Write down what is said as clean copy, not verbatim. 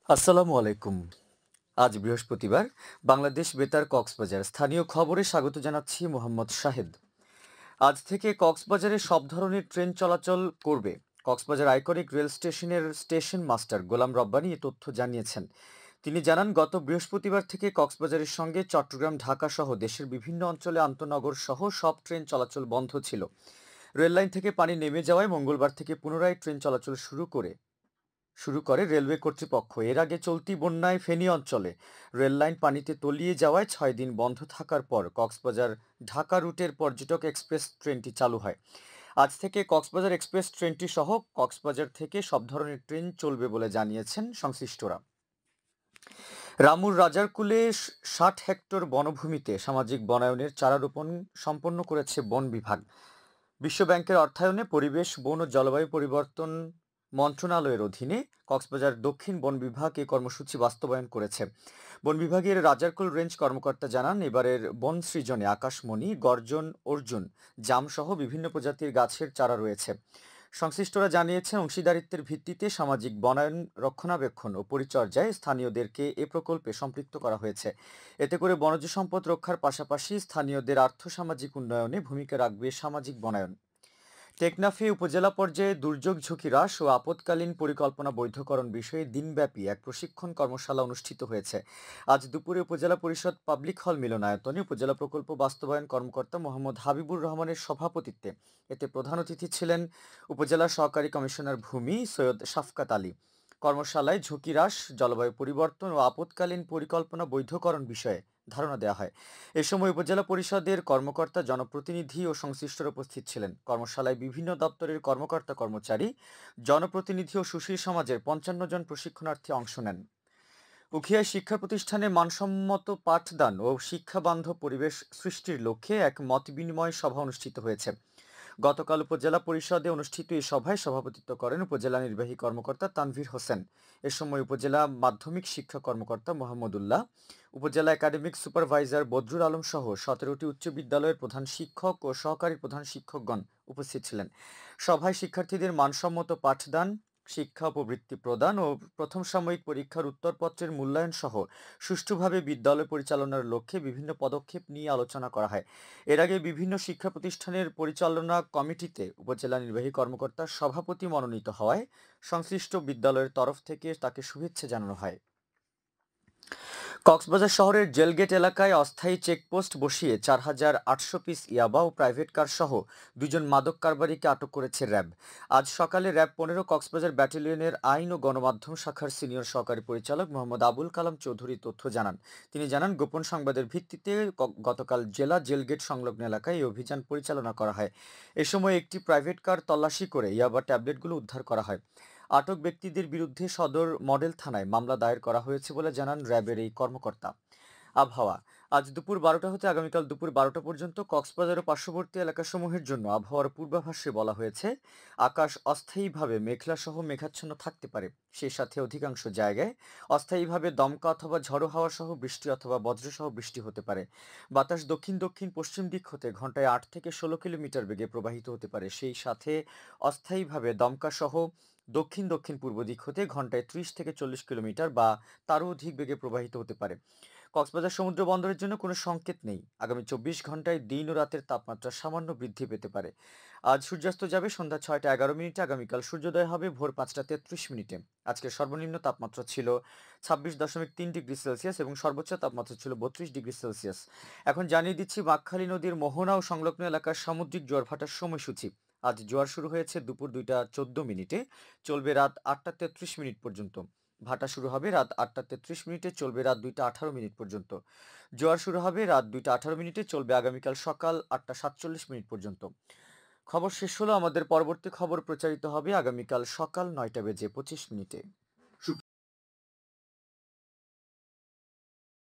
আসসালামু আলাইকুম। আজ বৃহস্পতিবার। বাংলাদেশ বেতার কক্সবাজার স্থানীয় খবরে স্বাগত জানাচ্ছি মোহাম্মদ শাহেদ। আজ থেকে কক্সবাজারে সব ধরনের ট্রেন চলাচল করবে। কক্সবাজার আইকনিক রেল স্টেশনের স্টেশন মাস্টার গোলাম রব্বানী এ তথ্য জানিয়েছেন। তিনি জানান, গত বৃহস্পতিবার থেকে কক্সবাজারের সঙ্গে চট্টগ্রাম, ঢাকা সহ দেশের বিভিন্ন অঞ্চলে আন্তনগর সহ সব ট্রেন চলাচল বন্ধ ছিল। রেললাইন থেকে পানি নেমে যাওয়ায় মঙ্গলবার থেকে পুনরায় ট্রেন চলাচল শুরু করে রেলওয়ে কর্তৃপক্ষ। এর আগে চলতি বন্যায় ফেনী অঞ্চলে রেললাইন পানিতে তলিয়ে যাওয়ায় 6 দিন বন্ধ থাকার পর কক্সবাজার ঢাকা রুটের পর্যটক এক্সপ্রেস ট্রেনটি চালু হয়। আজ থেকে কক্সবাজার এক্সপ্রেস ট্রেনটি সহ কক্সবাজার থেকে সব ধরনের ট্রেন চলবে বলে জানিয়েছেন সংশ্লিষ্টরা। রামুর রাজারকুলে 60 হেক্টর বনভূমিতে সামাজিক বনায়নের চারা রোপণ সম্পন্ন করেছে বন বিভাগ। বিশ্বব্যাংকের অর্থায়নে পরিবেশ, বন ও জলবায়ু পরিবর্তন মন্ত্রণালয়ের অধীনে কক্সবাজার দক্ষিণ বন বিভাগ এই কর্মসূচি বাস্তবায়ন করেছে। বন বিভাগের রাজারকুল রেঞ্জ কর্মকর্তা জানান, এবারের বন সৃজনে আকাশমণি, গর্জন, অর্জুন, জাম সহ বিভিন্ন প্রজাতির গাছের চারা রয়েছে। সংশ্লিষ্টরা জানিয়েছেন, অংশীদারিত্বের ভিত্তিতে সামাজিক বনায়ন রক্ষণাবেক্ষণ ও পরিচর্যায় স্থানীয়দেরকে এ প্রকল্পে সম্পৃক্ত করা হয়েছে। এতে করে বনজ সম্পদ রক্ষার পাশাপাশি স্থানীয়দের আর্থসামাজিক উন্নয়নে ভূমিকা রাখবে সামাজিক বনায়ন। টেকনাফে উপজেলা পর্যায়ে দুর্যোগ ঝুঁকি হ্রাস ও আপৎকালীন পরিকল্পনা বৈধকরণ বিষয়ে দিনব্যাপী এক প্রশিক্ষণ কর্মশালা অনুষ্ঠিত হয়েছে। আজ দুপুরে উপজেলা পরিষদ পাবলিক হল মিলনায়তনে উপজেলা প্রকল্প বাস্তবায়ন কর্মকর্তা মোহাম্মদ হাবিবুর রহমানের সভাপতিত্বে এতে প্রধান অতিথি ছিলেন উপজেলা সহকারী কমিশনার ভূমি সৈয়দ শাফকাত আলী। কর্মশালায় ঝুঁকি হ্রাস, জলবায়ু পরিবর্তন ও আপৎকালীন পরিকল্পনা বৈধকরণ বিষয়ে ধারণা দেওয়া হয়। এ সময় উপজেলা পরিষদের কর্মকর্তা, জনপ্রতিনিধি ও সংশ্লিষ্টরা উপস্থিত ছিলেন। কর্মশালায় বিভিন্ন দপ্তরের কর্মকর্তা, কর্মচারী, জনপ্রতিনিধি ও সুশীল সমাজের 55 জন প্রশিক্ষণার্থী অংশ নেন। উখিয়ায় শিক্ষা প্রতিষ্ঠানে মানসম্মত পাঠদান ও শিক্ষাবান্ধব পরিবেশ সৃষ্টির লক্ষ্যে এক মতবিনিময় সভা অনুষ্ঠিত হয়েছে। গতকাল উপজেলা পরিষদে অনুষ্ঠিত এই সভায় সভাপতিত্ব করেন উপজেলা নির্বাহী কর্মকর্তা তানভীর হোসেন। এ সময় উপজেলা মাধ্যমিক শিক্ষা কর্মকর্তা মোহাম্মদুল্লাহ, উপজেলা একাডেমিক সুপারভাইজার বদরুল আলম সহ 17টি উচ্চ বিদ্যালয়ের প্রধান শিক্ষক ও সহকারী প্রধান শিক্ষকগণ উপস্থিত ছিলেন। সভায় শিক্ষার্থীদের মানসম্মত পাঠদান, শিক্ষা ও প্রবৃত্তি প্রদান ও প্রথম সাময়িক পরীক্ষার উত্তরপত্রের মূল্যায়ন সহ সুষ্ঠুভাবে বিদ্যালয় পরিচালনার লক্ষ্যে বিভিন্ন পদক্ষেপ নিয়ে আলোচনা করা হয়। এর আগে বিভিন্ন শিক্ষা প্রতিষ্ঠানের পরিচালনা কমিটিতে উপজেলা নির্বাহী কর্মকর্তা সভাপতি মনোনীত হওয়ায় সংশ্লিষ্ট বিদ্যালয়ের তরফ থেকে তাকে শুভেচ্ছা জানানো হয়। কক্সবাজার শহরের জেলগেট এলাকায় অস্থায়ী চেকপোস্ট বসিয়ে 4,800 পিস ইয়াবা ও প্রাইভেট কার সহ 2 জন মাদক কারবারিকে আটক করেছে র্যাব। আজ সকালে র্যাব 15 কক্সবাজার ব্যাটালিয়নের আইন ও গণমাধ্যম শাখার সিনিয়র সহকারী পরিচালক মোহাম্মদ আবুল কালাম চৌধুরী তথ্য জানান। তিনি জানান, গোপন সংবাদের ভিত্তিতে গতকাল জেলা জেলগেট সংলগ্ন এলাকায় এই অভিযান পরিচালনা করা হয়। এ সময় একটি প্রাইভেট কার তল্লাশি করে ইয়াবা ট্যাবলেটগুলো উদ্ধার করা হয়। আটক ব্যক্তিদের বিরুদ্ধে সদর মডেল থানায় মামলা দায়ের করা হয়েছে বলে জানান র্যাবের এই কর্মকর্তা। আবহাওয়া। আজ দুপুর 12টা হতে আগামীকাল দুপুর 12টা পর্যন্ত কক্সবাজার ও পার্শ্ববর্তী এলাকাসমূহের জন্য আবহাওয়ার পূর্বাভাসে বলা হয়েছে, আকাশ অস্থায়ীভাবে মেঘলা সহ মেঘাচ্ছন্ন থাকতে পারে। সেই সাথে অধিকাংশ জায়গায় অস্থায়ীভাবে দমকা অথবা ঝড়ো হাওয়া সহ বৃষ্টি অথবা বজ্রসহ বৃষ্টি হতে পারে। বাতাস দক্ষিণ দক্ষিণ পশ্চিম দিক হতে ঘন্টায় 8 থেকে 16 কিলোমিটার বেগে প্রবাহিত হতে পারে। সেই সাথে অস্থায়ীভাবে দমকা সহ দক্ষিণ দক্ষিণ পূর্ব দিক হতে ঘন্টায় 30 থেকে 40 কিলোমিটার বা তারও অধিক বেগে প্রবাহিত হতে পারে। কক্সবাজার সমুদ্র বন্দরের জন্য কোনো সংকেত নেই। আগামী 24 ঘন্টায় দিন ও রাতের তাপমাত্রা সামান্য বৃদ্ধি পেতে পারে। আজ সূর্যাস্ত যাবে সন্ধ্যা 6টা 11 মিনিটে, আগামীকাল সূর্যোদয় হবে ভোর 5টা 33 মিনিটে। আজকের সর্বনিম্ন তাপমাত্রা ছিল 26.3 ডিগ্রি সেলসিয়াস এবং সর্বোচ্চ তাপমাত্রা ছিল 32 ডিগ্রি সেলসিয়াস। এখন জানিয়ে দিচ্ছি বাঁকখালী নদীর মোহনা ও সংলগ্ন এলাকার সামুদ্রিক জোয়ার ভাটার সময়সূচি। আজ জোয়ার শুরু হয়েছে দুপুর 2টা 14 মিনিটে, চলবে রাত 8টা 33 মিনিট পর্যন্ত। ভাটা শুরু হবে রাত 8টা 33 মিনিটে, চলবে রাত 2টা 18 মিনিট পর্যন্ত। জোয়ার শুরু হবে রাত 2টা 18 মিনিটে, চলবে আগামীকাল সকাল 8টা 47 মিনিট পর্যন্ত। খবর শেষ হলো। আমাদের পরবর্তী খবর প্রচারিত হবে আগামীকাল সকাল 9টা বেজে 25 মিনিটে।